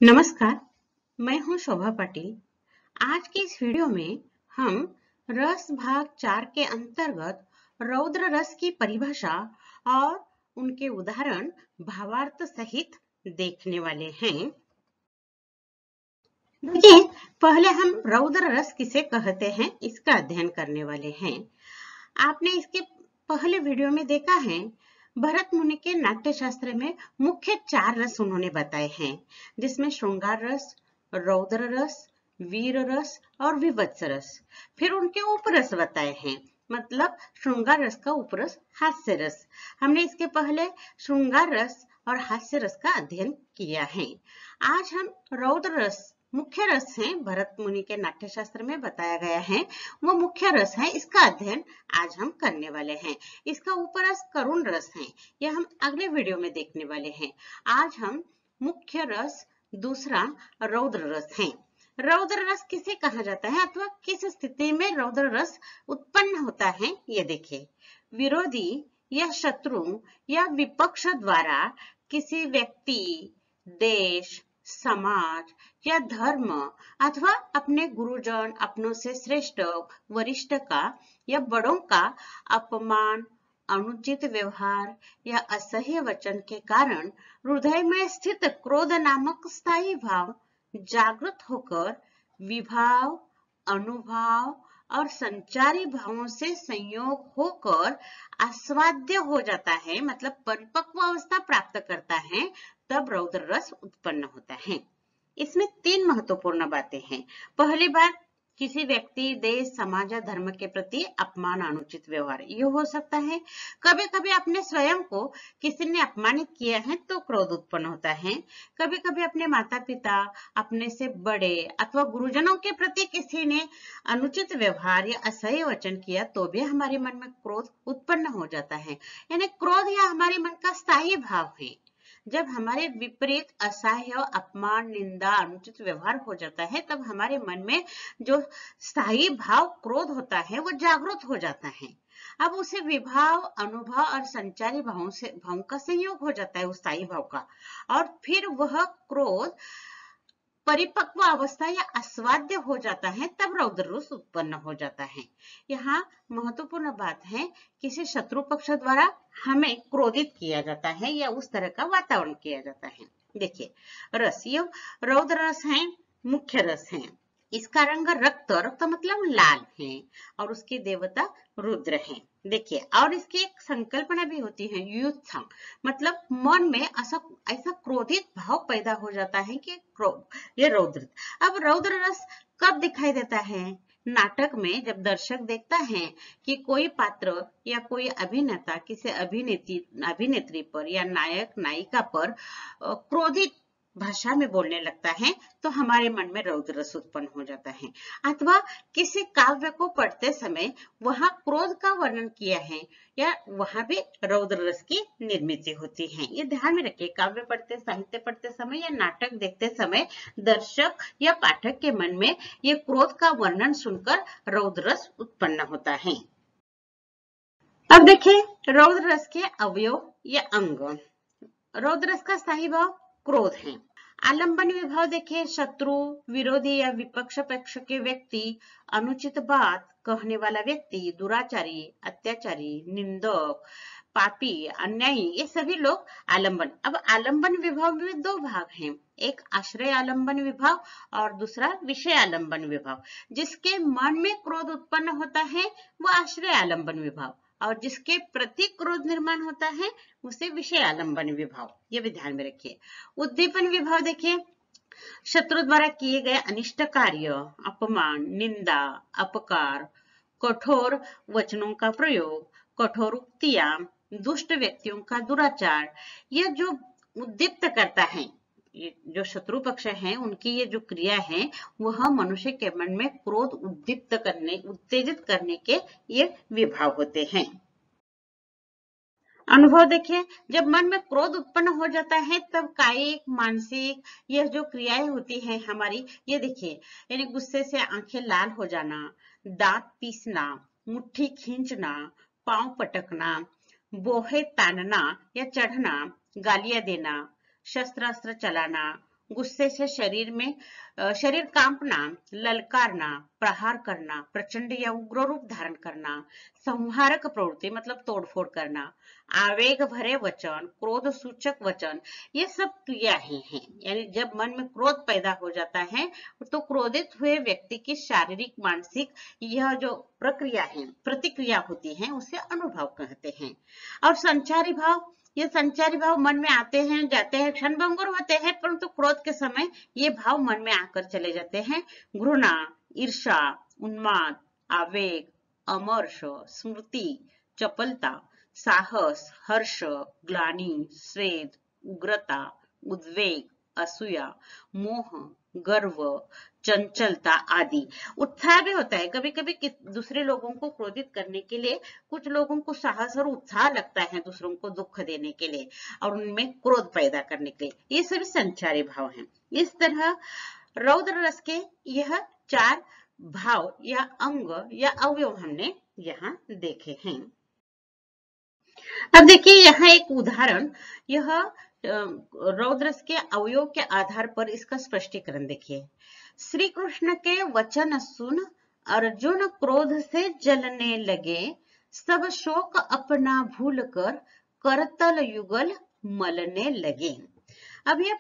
नमस्कार, मैं हूं शोभा पाटिल। आज की इस वीडियो में हम रस भाग 4 के अंतर्गत रौद्र रस की परिभाषा और उनके उदाहरण भावार्थ सहित देखने वाले हैं। देखिए, पहले हम रौद्र रस किसे कहते हैं इसका अध्ययन करने वाले हैं। आपने इसके पहले वीडियो में देखा है, भरत मुनि के नाट्य शास्त्र में मुख्य 4 रस उन्होंने बताए हैं, जिसमें श्रृंगार रस, रौद्र रस, वीर रस और विभत्स रस। फिर उनके उपरस बताए हैं, मतलब श्रृंगार रस का उपरस हास्य रस। हमने इसके पहले श्रृंगार रस और हास्य रस का अध्ययन किया है। आज हम रौद्र रस, मुख्य रस है, भरत मुनि के नाट्य शास्त्र में बताया गया है, वो मुख्य रस है, इसका अध्ययन आज हम करने वाले हैं। इसका उपरस करुण रस है, यह हम अगले वीडियो में देखने वाले हैं। आज हम मुख्य रस दूसरा रौद्र रस है। रौद्र रस किसे कहा जाता है अथवा किस स्थिति में रौद्र रस उत्पन्न होता है, ये देखिए। विरोधी या शत्रु या विपक्ष द्वारा किसी व्यक्ति, देश, समाज या धर्म अथवा अपने गुरुजन, अपनों से श्रेष्ठ, वरिष्ठ का या बड़ों का अपमान, अनुचित व्यवहार या असह्य वचन के कारण हृदय में स्थित क्रोध नामक स्थायी भाव जागृत होकर विभाव, अनुभाव और संचारी भावों से संयोग होकर आस्वाद्य हो जाता है, मतलब परिपक्व अवस्था प्राप्त करता है, तब रौद्र रस उत्पन्न होता है। इसमें 3 महत्वपूर्ण बातें हैं। पहली बात, किसी व्यक्ति, देश, समाज या धर्म के प्रति अपमान, अनुचित व्यवहार, ये हो सकता है। कभी कभी अपने स्वयं को किसी ने अपमानित किया है तो क्रोध उत्पन्न होता है। कभी कभी अपने माता पिता, अपने से बड़े अथवा गुरुजनों के प्रति किसी ने अनुचित व्यवहार या असह्य वचन किया तो भी हमारे मन में क्रोध उत्पन्न हो जाता है। यानी क्रोध या हमारे मन का स्थायी भाव है। जब हमारे विपरीत असह्य, अपमान, निंदा, अनुचित व्यवहार हो जाता है, तब हमारे मन में जो स्थायी भाव क्रोध होता है वो जागृत हो जाता है। अब उसे विभाव, अनुभव और संचारी भावों का संयोग हो जाता है, उस स्थायी भाव का, और फिर वह क्रोध परिपक्व अवस्था या आस्वाद्य हो जाता है, तब रौद्र रस उत्पन्न हो जाता है। यहाँ महत्वपूर्ण बात है, किसी शत्रु पक्ष द्वारा हमें क्रोधित किया जाता है या उस तरह का वातावरण किया जाता है। देखिए, रस, ये रौद्र रस है, मुख्य रस है। इसका रंग रक्त, रक्त मतलब लाल है, और उसकी देवता रुद्र है। देखिए, और इसकी एक संकल्पना भी होती है, युत्थम, मतलब मन में ऐसा क्रोधित भाव पैदा हो जाता है कि ये रौद्र। अब रौद्र रस कब दिखाई देता है? नाटक में जब दर्शक देखता है कि कोई पात्र या कोई अभिनेता किसी अभिनेत्री पर या नायक नायिका पर क्रोधित भाषा में बोलने लगता है, तो हमारे मन में रौद्र रस उत्पन्न हो जाता है। अथवा किसी काव्य को पढ़ते समय वहां क्रोध का वर्णन किया है, या वहां भी रौद्र रस की निर्मित होती है। ये ध्यान में रखिए, काव्य पढ़ते, साहित्य पढ़ते समय या नाटक देखते समय दर्शक या पाठक के मन में ये क्रोध का वर्णन सुनकर रौद्र रस उत्पन्न होता है। अब देखिए, रौद्र रस के अवयव या अंग। रौद्र रस का स्थायी भाव क्रोध है। आलंबन विभाव देखिए, शत्रु, विरोधी या विपक्ष पक्ष के व्यक्ति, अनुचित बात कहने वाला व्यक्ति, दुराचारी, अत्याचारी, निंदक, पापी, अन्यायी, ये सभी लोग आलंबन। अब आलंबन विभाव में 2 भाग हैं, एक आश्रय आलंबन विभाव और दूसरा विषय आलंबन विभाव। जिसके मन में क्रोध उत्पन्न होता है वो आश्रय आलंबन विभाव, और जिसके प्रति क्रोध निर्माण होता है उसे विषय आलंबन विभाव, ये भी ध्यान में रखिए। उद्दीपन विभाव देखिए, शत्रु द्वारा किए गए अनिष्ट कार्य, अपमान, निंदा, अपकार, कठोर वचनों का प्रयोग, कठोर उक्तियां, दुष्ट व्यक्तियों का दुराचार, यह जो उद्दीप्त करता है, जो शत्रु पक्ष है उनकी ये जो क्रिया है वह मनुष्य के मन में क्रोध उत्तेजित करने के ये विभाव होते हैं। अनुभव देखिए, जब मन में क्रोध उत्पन्न हो जाता है तब कायिक, मानसिक यह जो क्रियाएं होती है हमारी, ये देखिए, यानी गुस्से से आंखें लाल हो जाना, दांत पीसना, मुट्ठी खींचना, पांव पटकना, बोहे तानना या चढ़ना, गालियां देना, शस्त्रास्त्र चलाना, गुस्से से शरीर कांपना, ललकारना, प्रहार करना, प्रचंड या उग्र रूप धारण करना, संहारक प्रवृत्ति मतलब तोड़फोड़ करना, आवेग भरे वचन, क्रोध सूचक वचन, ये सब क्रिया ही हैं। यानी जब मन में क्रोध पैदा हो जाता है तो क्रोधित हुए व्यक्ति की शारीरिक मानसिक यह जो प्रक्रिया है, प्रतिक्रिया होती है, उसे अनुभव कहते हैं। और संचारी भाव, ये संचारी भाव मन में आते हैं, जाते हैं, क्षणभंगुर होते हैं, परंतु क्रोध के समय ये भाव मन में आकर चले जाते हैं। घृणा, ईर्ष्या, उन्माद, आवेग, अमर्ष, स्मृति, चपलता, साहस, हर्ष, ग्लानि, स्वेद, उग्रता, उद्वेग, असूया, मोह, गर्व, चंचलता आदि। उत्साह भी होता है, कभी कभी दूसरे लोगों को क्रोधित करने के लिए कुछ लोगों को साहस और उत्साह लगता है दूसरों को दुख देने के लिए और उनमें क्रोध पैदा करने के लिए, ये सभी संचारी भाव हैं। इस तरह रौद्र रस के यह 4 भाव या अंग या अवयव हमने यहाँ देखे हैं। अब देखिए यहाँ एक उदाहरण, यह रौद्र रस के अवयव के आधार पर इसका स्पष्टीकरण देखिए। श्री कृष्ण के वचन सुन अर्जुन क्रोध से जलने लगे, सब शोक अपना भूल कर करतल युगल मलने लगे। अब ये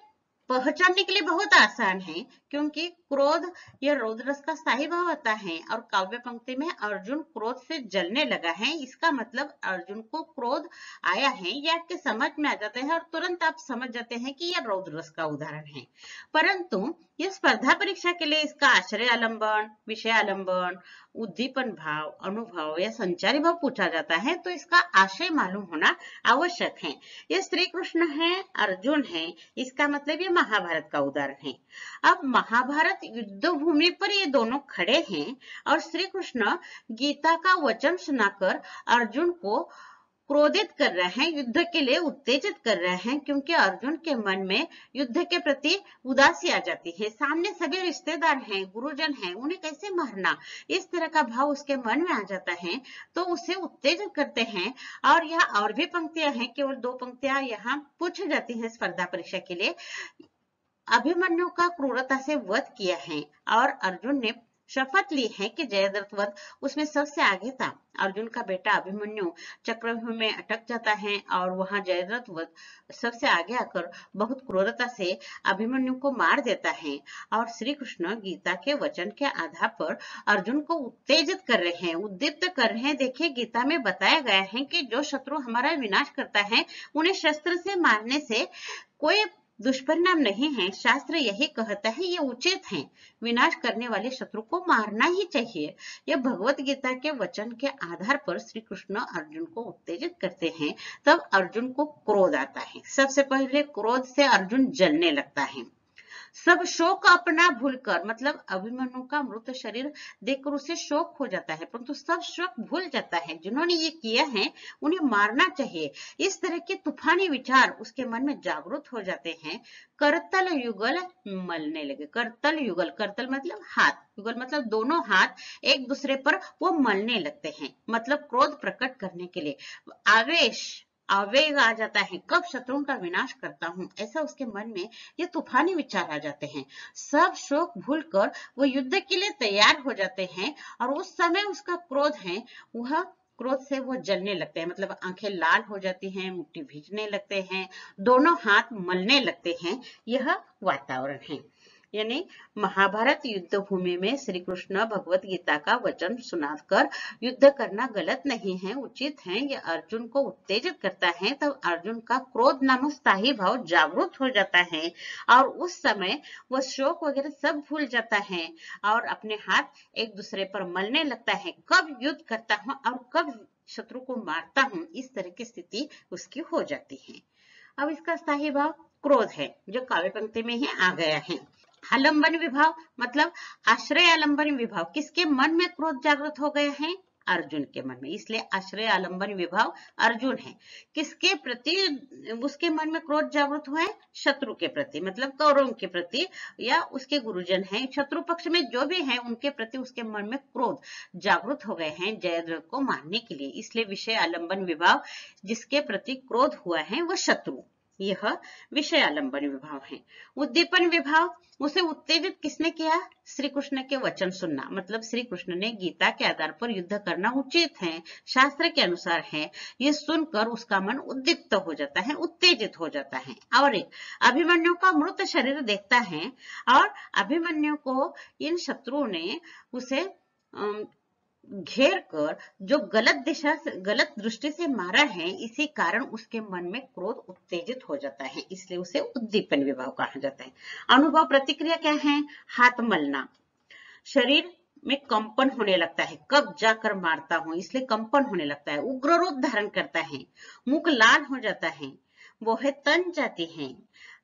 पहचानने के लिए बहुत आसान है, क्योंकि क्रोध यह रौद्र रस का स्थायी भाव होता है और काव्य पंक्ति में अर्जुन क्रोध से जलने लगा है, इसका मतलब अर्जुन को क्रोध आया है, ये आपके समझ में आ जाता है और तुरंत आप समझ जाते हैं कि यह रौद्र रस का उदाहरण है। परंतु यह स्पर्धा परीक्षा के लिए इसका आश्रय आलंबन, विषय आलंबन, उद्दीपन भाव, अनुभव या संचारी भाव पूछा जाता है, तो इसका आशय मालूम होना आवश्यक है। यह श्री कृष्ण है, अर्जुन है, इसका मतलब ये महाभारत का उदाहरण है। अब महाभारत युद्ध भूमि पर ये दोनों खड़े हैं और श्री कृष्ण गीता का वचन सुनाकर अर्जुन को क्रोधित कर रहे हैं, युद्ध के लिए उत्तेजित कर रहे हैं, क्योंकि अर्जुन के मन में युद्ध के प्रति उदासी आ जाती है। सामने सभी रिश्तेदार हैं, गुरुजन हैं, उन्हें कैसे मारना, इस तरह का भाव उसके मन में आ जाता है, तो उसे उत्तेजित करते हैं। और यहाँ और भी पंक्तियां हैं, केवल 2 पंक्तियां यहाँ पूछी जाती हैं स्पर्धा परीक्षा के लिए। अभिमन्यु का क्रूरता से वध किया है और अर्जुन ने शपथ ली है कि जयद्रथ वध उसमें सबसे आगे था। अर्जुन का बेटा अभिमन्यु चक्रव्यूह में अटक जाता है और वहां जयद्रथ वध सबसे आगे आकर बहुत क्रूरता से अभिमन्यु को मार देता है। और श्री कृष्ण गीता के वचन के आधार पर अर्जुन को उत्तेजित कर रहे हैं, उद्दीप्त कर रहे हैं। देखिए गीता में बताया गया है कि जो शत्रु हमारा विनाश करता है उन्हें शस्त्र से मारने से कोई दुष्परिणाम नहीं है। शास्त्र यही कहता है, ये उचित है, विनाश करने वाले शत्रु को मारना ही चाहिए। यह भगवत गीता के वचन के आधार पर श्री कृष्ण अर्जुन को उत्तेजित करते हैं, तब अर्जुन को क्रोध आता है। सबसे पहले क्रोध से अर्जुन जलने लगता है। सब शोक अपना भूलकर, मतलब अभिमन्यु का मृत शरीर देखकर उसे शोक हो जाता है, परंतु सब शोक भूल जाता है। जिन्होंने ये किया है उन्हें मारना चाहिए, इस तरह के तूफानी विचार उसके मन में जागृत हो जाते हैं। करतल युगल मलने लगे। करतल युगल, करतल मतलब हाथ, युगल मतलब दोनों हाथ एक दूसरे पर वो मलने लगते हैं, मतलब क्रोध प्रकट करने के लिए। आवेग आ जाता है, कब शत्रुओं का विनाश करता हूं, ऐसा उसके मन में ये तूफानी विचार आ जाते हैं। सब शोक भूलकर वो युद्ध के लिए तैयार हो जाते हैं और उस समय उसका क्रोध है, वह क्रोध से वो जलने लगते हैं, मतलब आंखें लाल हो जाती हैं, मुट्ठी भींचने लगते हैं, दोनों हाथ मलने लगते हैं। यह वातावरण है। यानी महाभारत युद्ध भूमि में श्री कृष्ण भगवत गीता का वचन सुनाकर युद्ध करना गलत नहीं है, उचित है। यह अर्जुन को उत्तेजित करता है, तब अर्जुन का क्रोध नामक स्थायी भाव जागृत हो जाता है और उस समय वह शोक वगैरह सब भूल जाता है और अपने हाथ एक दूसरे पर मलने लगता है। कब युद्ध करता हूं और कब शत्रु को मारता हूं, इस तरह की स्थिति उसकी हो जाती है। अब इसका स्थायी भाव क्रोध है, जो काव्य पंक्ति में ही आ गया है। आलंबन विभाव मतलब आश्रय आलंबन विभाव, किसके मन में क्रोध जागृत हो गया है, अर्जुन के मन में, इसलिए आश्रय आलंबन विभाव अर्जुन है। किसके प्रति उसके मन में क्रोध जागृत हुआ है, शत्रु के प्रति, मतलब कौरवों के प्रति या उसके गुरुजन हैं, शत्रु पक्ष में जो भी है उनके प्रति उसके मन में क्रोध जागृत हो गए हैं जयद्रथ को मारने के लिए, इसलिए विषय आलंबन विभाव, जिसके प्रति क्रोध हुआ है वह शत्रु। यह विषय आलंबन विभाव है। उद्दीपन विभाव, उसे उत्तेजित किसने किया? श्री कृष्ण के वचन सुनना, मतलब श्री कृष्ण ने गीता के आधार पर युद्ध करना उचित है, शास्त्र के अनुसार है, ये सुनकर उसका मन उद्दीप्त हो जाता है, उत्तेजित हो जाता है। और एक अभिमन्यु का मृत शरीर देखता है और अभिमन्यु को इन शत्रुओं ने उसे घेर कर जो गलत दिशा से, गलत दृष्टि से मारा है, इसी कारण उसके मन में क्रोध उत्तेजित हो जाता है, इसलिए उसे उद्दीपन विभाव कहा जाता है। अनुभव प्रतिक्रिया क्या है? हाथ मलना, शरीर में कंपन होने लगता है, कब जाकर मारता हूं, इसलिए कंपन होने लगता है। उग्र रूप धारण करता है, मुख लाल हो जाता है, वह तन जाती है,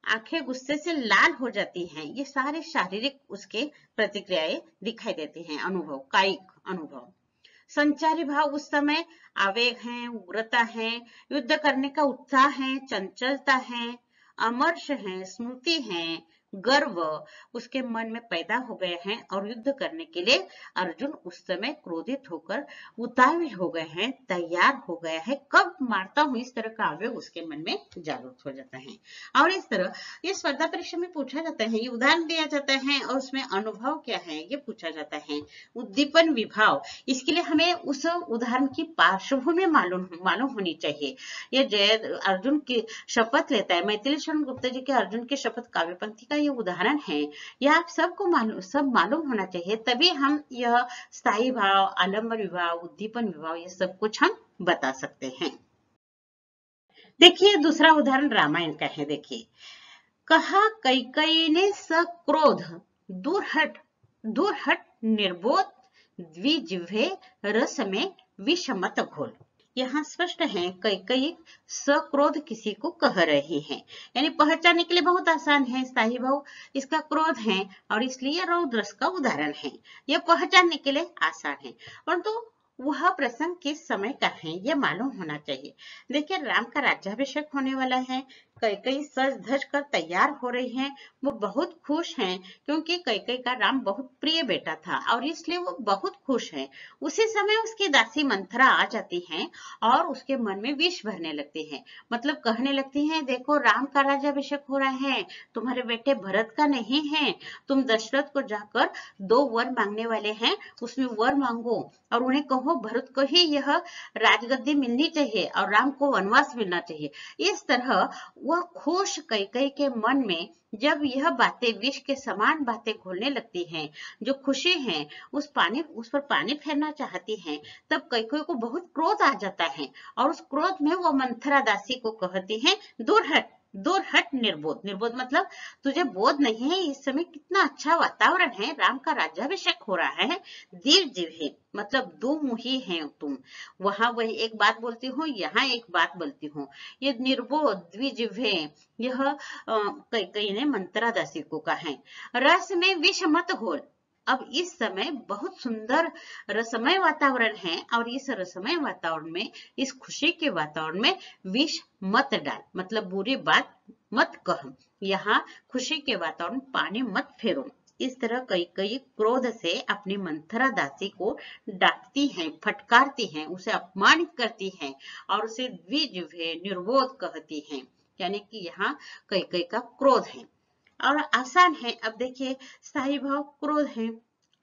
आंखें गुस्से से लाल हो जाती हैं। ये सारे शारीरिक उसके प्रतिक्रियाएं दिखाई देती हैं। अनुभव, कायिक अनुभव। संचारी भाव, उस समय आवेग है, उग्रता है, युद्ध करने का उत्साह है, चंचलता है, अमर्ष है, स्मृति है, गर्व उसके मन में पैदा हो गए हैं और युद्ध करने के लिए अर्जुन उस समय क्रोधित होकर उतावले हो गए हैं, तैयार हो गया है, कब मारता हूं, इस तरह का आवेग उसके मन में जागृत हो जाता है। और इस तरह ये स्पर्धा परीक्षा में पूछा जाता है, ये उदाहरण दिया जाता है और उसमें अनुभव क्या है ये पूछा जाता है। उद्दीपन विभाव, इसके लिए हमें उस उदाहरण की पार्श्वभूमि मालूम होनी चाहिए। ये जय अर्जुन की शपथ लेता है, मैथिली शरण गुप्ता जी के अर्जुन की शपथ काव्य पंक्ति का ये उदाहरण है। यह आप सबको मालूम होना चाहिए, तभी हम यह स्थायी भाव, आलंबन विभाव, उद्दीपन विभाव, ये सब कुछ हम बता सकते हैं। देखिए दूसरा उदाहरण रामायण का है। देखिए, कहा कैकेयी ने सक्रोध दूर हट निर्बोध द्विजिह्वे रस में विष मत घोल। यहाँ स्पष्ट है कैकेयी सक्रोध किसी को कह रही है, यानी पहचानने के लिए बहुत आसान है। स्थायी भाव इसका क्रोध है और इसलिए रौद्र रस का उदाहरण है, यह पहचानने के लिए आसान है, परंतु वह प्रसंग किस समय का है यह मालूम होना चाहिए। देखिए, राम का राज्याभिषेक होने वाला है, कैकेयी सज धज कर तैयार हो रही हैं, वो बहुत खुश हैं क्योंकि कैकेयी का राम बहुत प्रिय बेटा था और इसलिए वो बहुत खुश हैं। उसी समय उसकी दासी मंथरा आ जाती हैं और उसके मन में विष भरने लगती है, मतलब कहने लगती हैं, देखो राम का राज्याभिषेक हो रहा है, तुम्हारे बेटे भरत का नहीं है, तुम दशरथ को जाकर 2 वर मांगने वाले हैं, उसमें वर मांगो और उन्हें कहो भरत को ही यह राजगद्दी मिलनी चाहिए और राम को वनवास मिलना चाहिए। इस तरह वह खुश कैकेयी के मन में जब यह बातें विष के समान बातें घोलने लगती हैं, जो खुशी है उस पर पानी फेरना चाहती हैं, तब कैकेयी को बहुत क्रोध आ जाता है और उस क्रोध में वो मंथरा दासी को कहती है, दूर हट निर्बोध मतलब तुझे बोध नहीं है, इस समय कितना अच्छा वातावरण है, राम का राज्याभिषेक हो रहा है, द्विजिह्वे मतलब दो मुही हैं तुम, वहां वही एक बात बोलती हूँ, यहाँ एक बात बोलती हूँ, ये निर्बोध द्विजिह्वे यह कैकेयी ने मंथरा दासी को कहा है। रस में विष मत घोल, अब इस समय बहुत सुंदर रसमय वातावरण है और इस रसमय वातावरण में, इस खुशी के वातावरण में विष मत डाल, मतलब बुरी बात मत कह, यहाँ खुशी के वातावरण पानी मत फेरो। इस तरह कैकेयी क्रोध से अपनी मंथरा दासी को डांटती हैं, फटकारती हैं, उसे अपमानित करती हैं और उसे द्विजिह्वे निर्बोध कहती हैं, यानी कि यहाँ कैकेयी का क्रोध है और आसान है। अब देखिए, स्थायी भाव क्रोध है।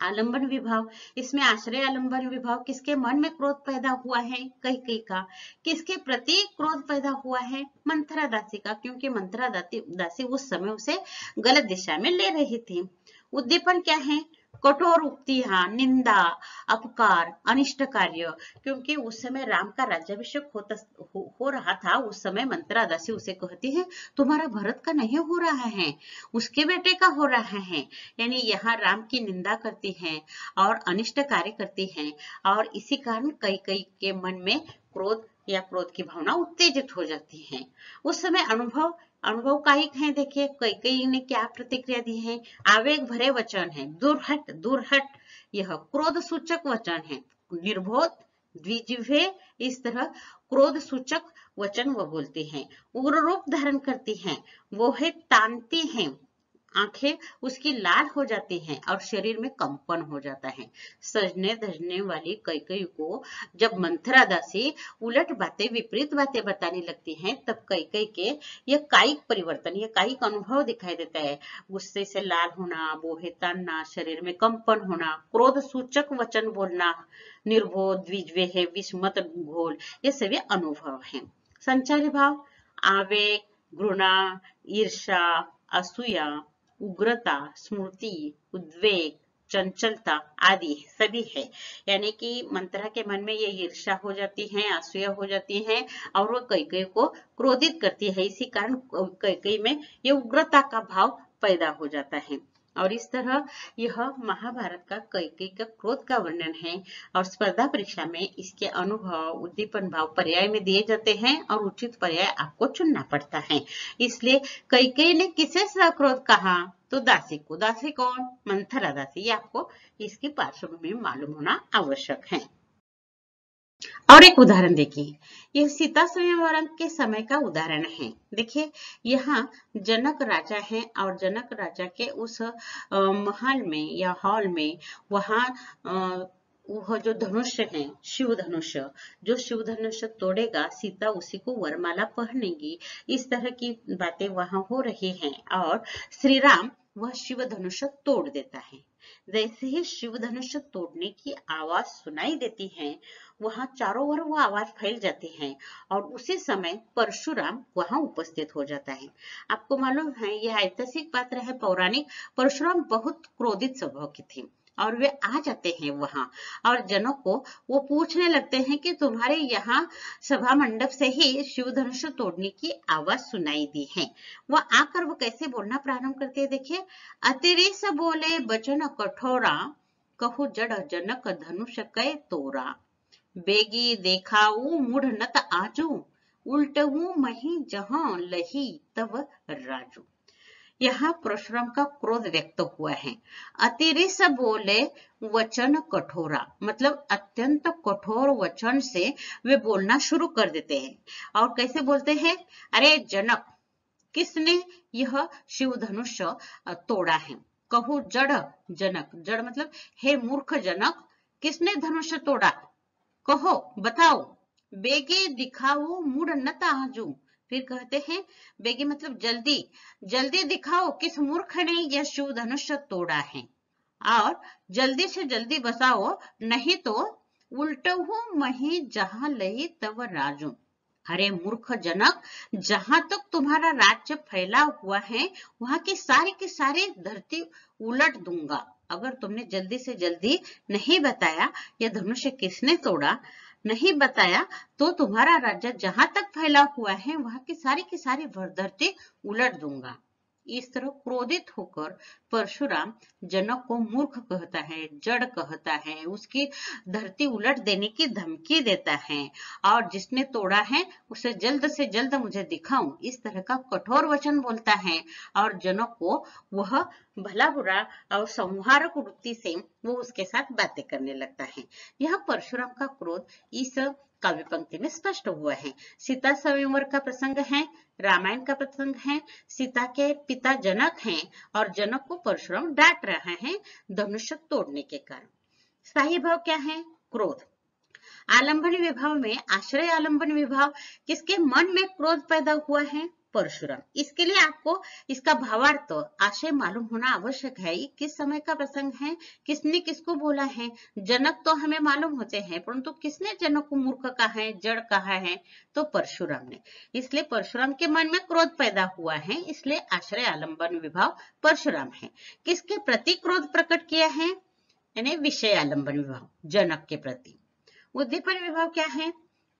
आलंबन विभाव, इसमें आश्रय आलंबन विभाव, किसके मन में क्रोध पैदा हुआ है? कैकेयी का। किसके प्रति क्रोध पैदा हुआ है? मंथरा दासी का, क्योंकि मंथरा दासी उस समय उसे गलत दिशा में ले रही थी। उद्दीपन क्या है? कठोर उक्तियां, निंदा, अपकार, अनिष्ट कार्य, क्योंकि उस समय राम का राज्याभिषेक हो रहा था, उस समय मंथरा दासी उसे कहती है, तुम्हारा भरत का नहीं हो रहा है, उसके बेटे का हो रहा है, यानी यहाँ राम की निंदा करती हैं और अनिष्ट कार्य करती हैं और इसी कारण कैकेयी के मन में क्रोध या क्रोध की भावना उत्तेजित हो जाती है। उस समय अनुभव कायिक है। देखिए, कैकेयी ने क्या प्रतिक्रिया दी है? आवेग भरे वचन है, दूर हट, यह क्रोध सूचक वचन है। निर्बोध, द्विजिह्वे, इस तरह क्रोध सूचक वचन वो बोलती हैं। उग्र रूप धारण करती हैं, वो है तानती हैं, आंखें उसकी लाल हो जाती हैं और शरीर में कंपन हो जाता है। सजने धजने वाली कैकेयी को जब मंथरा दासी उलट बातें, विपरीत बातें बताने लगती हैं, तब कैकेयी के यह कायिक परिवर्तन, यह कायिक अनुभव दिखाई देता है। गुस्से से लाल होना, बोहे तानना, शरीर में कंपन होना, क्रोध सूचक वचन बोलना, निर्बोध, द्विजवेह, विस्मत घोल, ये सभी अनुभव हैं। संचारी भाव आवेग, घृणा, ईर्ष्या, असूया, उग्रता, स्मृति, उद्वेग, चंचलता आदि सभी है। यानी कि मंथरा के मन में ये ईर्ष्या हो जाती है, असूया हो जाती है और वो कैकेयी को क्रोधित करती है। इसी कारण कैकेयी में ये उग्रता का भाव पैदा हो जाता है। और इस तरह यह महाभारत का कैकेयी का क्रोध का वर्णन है। और स्पर्धा परीक्षा में इसके अनुभव, उद्दीपन भाव पर्याय में दिए जाते हैं और उचित पर्याय आपको चुनना पड़ता है। इसलिए कैकेयी ने किसे सक्रोध कहा? तो दासी को। दासी कौन? मंथरा दासी। ये आपको इसकी पार्श्वभूमि मालूम होना आवश्यक है। और एक उदाहरण देखिए, यह सीता स्वयंवरम के समय का उदाहरण है। देखिए यहाँ जनक राजा हैं और जनक राजा के उस महल में या हॉल में वहाँ वह जो धनुष्य है, शिव धनुष्य, जो शिव धनुष्य तोड़ेगा सीता उसी को वरमाला पहनेगी, इस तरह की बातें वहां हो रही हैं। और श्री राम वह शिव धनुष्य तोड़ देता है। जैसे ही शिव धनुष्य तोड़ने की आवाज सुनाई देती है, वहां चारों ओर वो आवाज फैल जाती है और उसी समय परशुराम वहां उपस्थित हो जाता है। आपको मालूम है यह ऐतिहासिक पात्र है, पौराणिक। परशुराम बहुत क्रोधित स्वभाव के थे और वे आ जाते हैं वहां और जनों को वो पूछने लगते हैं कि तुम्हारे यहाँ सभा मंडप से ही शिव धनुष तोड़ने की आवाज सुनाई दी है। वह आकर वो कैसे बोलना प्रारंभ करते हैं, देखिए। अतिरिस बोले बचन कठोरा, कहु जड़ जनक धनुष कै तोरा, बेगी देखाऊ मूढ़ नत आजू, उल्टऊ मही जहां लही तब राजू। यहाँ परशुराम का क्रोध व्यक्त हुआ है। अतिरिस बोले वचन कठोरा, मतलब अत्यंत कठोर वचन से वे बोलना शुरू कर देते हैं। और कैसे बोलते हैं? अरे जनक, किसने यह शिव धनुष तोड़ा है? कहूँ जड़ जनक, जड़ मतलब हे मूर्ख जनक, किसने धनुष तोड़ा? कहो, बताओ। बेगे दिखाओ मूढ़ नत आजू, फिर कहते हैं बेगी मतलब जल्दी, जल्दी दिखाओ किस मूर्ख ने यह शिव धनुष तोड़ा है, और जल्दी से जल्दी बताओ, नहीं तो उल्टहू मही जहां लही तब राजू। अरे मूर्ख जनक, जहां तक तुम्हारा राज्य फैला हुआ है वहां की सारी धरती उलट दूंगा। अगर तुमने जल्दी से जल्दी नहीं बताया यह धनुष किसने तोड़ा, नहीं बताया, तो तुम्हारा राज्य जहां तक फैला हुआ है वहां की सारी धरती उलट दूंगा। इस तरह क्रोधित होकर परशुराम जनक को मूर्ख कहता है, जड़ कहता है, उसकी धरती उलट देने की धमकी देता है और जिसने तोड़ा है उसे जल्द से जल्द मुझे दिखाऊं, इस तरह का कठोर वचन बोलता है। और जनक को वह भला बुरा और संहारक वृत्ति से वो उसके साथ बातें करने लगता है। यह परशुराम का क्रोध इस काव्य पंक्ति में स्पष्ट हुआ है। सीता स्वयंवर का प्रसंग है, रामायण का प्रसंग है। सीता के पिता जनक हैं और जनक को परशुराम डांट रहे हैं धनुष तोड़ने के कारण। स्थायी भाव क्या है? क्रोध। आलंबन विभाव में आश्रय आलंबन विभाव, किसके मन में क्रोध पैदा हुआ है? परशुराम। इसके लिए आपको इसका भावार्थ, आशय मालूम होना आवश्यक है। ये किस समय का प्रसंग है, किसने किसको बोला है? जनक तो हमें मालूम होते हैं, परंतु किसने जनक को मूर्ख कहा है, जड़ कहा है? तो परशुराम ने। इसलिए परशुराम के मन में क्रोध पैदा हुआ है, इसलिए आश्रय आलंबन विभाव परशुराम है। किसके प्रति क्रोध प्रकट किया है? यानी विषय आलंबन विभाव, जनक के प्रति। उद्दीपन विभाव क्या है?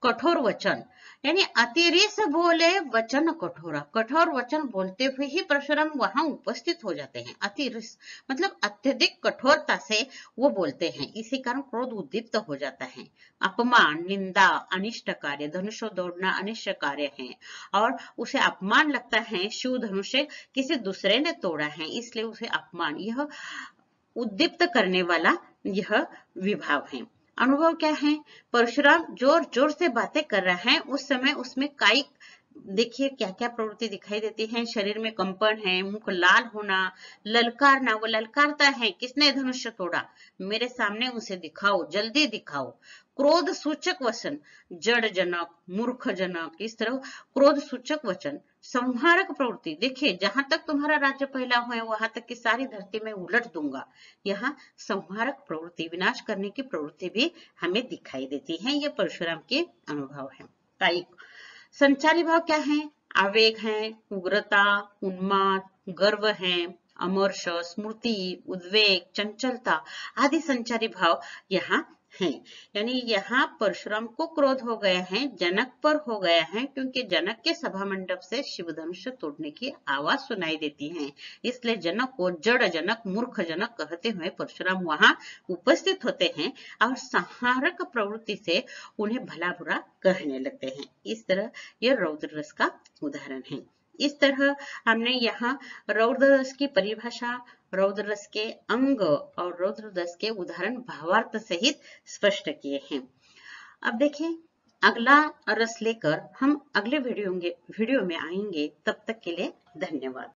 कठोर वचन, यानी अतिरिस बोले वचन कठोरा, कठोर वचन बोलते हुए ही परशुराम वहां उपस्थित हो जाते हैं। अतिरिस मतलब अत्यधिक कठोरता से वो बोलते हैं, इसी कारण क्रोध उद्दीप्त हो जाता है। अपमान, निंदा, अनिष्ट कार्य, धनुष तोड़ना अनिष्ट कार्य है और उसे अपमान लगता है, शिव धनुष किसी दूसरे ने तोड़ा है इसलिए उसे अपमान, यह उद्दीप्त करने वाला यह विभाव है। अनुभव क्या है? परशुराम जोर जोर से बातें कर रहा है, उस समय उसमें कायिक देखिए क्या क्या प्रवृत्ति दिखाई देती है। शरीर में कंपन है, मुख लाल होना, ललकारना, वो ललकारता है, किसने धनुष्य तोड़ा, मेरे सामने उसे दिखाओ, जल्दी दिखाओ। क्रोध सूचक वचन, जड़ जनक, मूर्ख जनक, इस तरह क्रोध सूचक वचन। संहारक प्रवृत्ति, देखिए जहां तक तुम्हारा राज्य फैला हुआ है वहां तक की सारी धरती में उलट दूंगा। यहाँ संहारक प्रवृत्ति, विनाश करने की प्रवृत्ति भी हमें दिखाई देती है। ये परशुराम के अनुभव है। कायिक संचारी भाव क्या है? आवेग है, उग्रता, उन्माद, गर्व है, अमर्ष, स्मृति, उद्वेग, चंचलता आदि संचारी भाव यहाँ हैं। यानी यहाँ परशुराम को क्रोध हो गया है, जनक पर हो गया है, क्योंकि जनक के सभा मंडप से शिव धनुष तोड़ने की आवाज सुनाई देती है। इसलिए जनक को जड़ जनक, मूर्ख जनक कहते हुए परशुराम वहां उपस्थित होते हैं और संहारक प्रवृत्ति से उन्हें भला बुरा कहने लगते हैं। इस तरह यह रौद्र रस का उदाहरण है। इस तरह हमने यहाँ रौद्र रस की परिभाषा, रौद्र रस के अंग और रौद्र रस के उदाहरण भावार्थ सहित स्पष्ट किए हैं। अब देखिए अगला रस लेकर हम अगले वीडियो में आएंगे। तब तक के लिए धन्यवाद।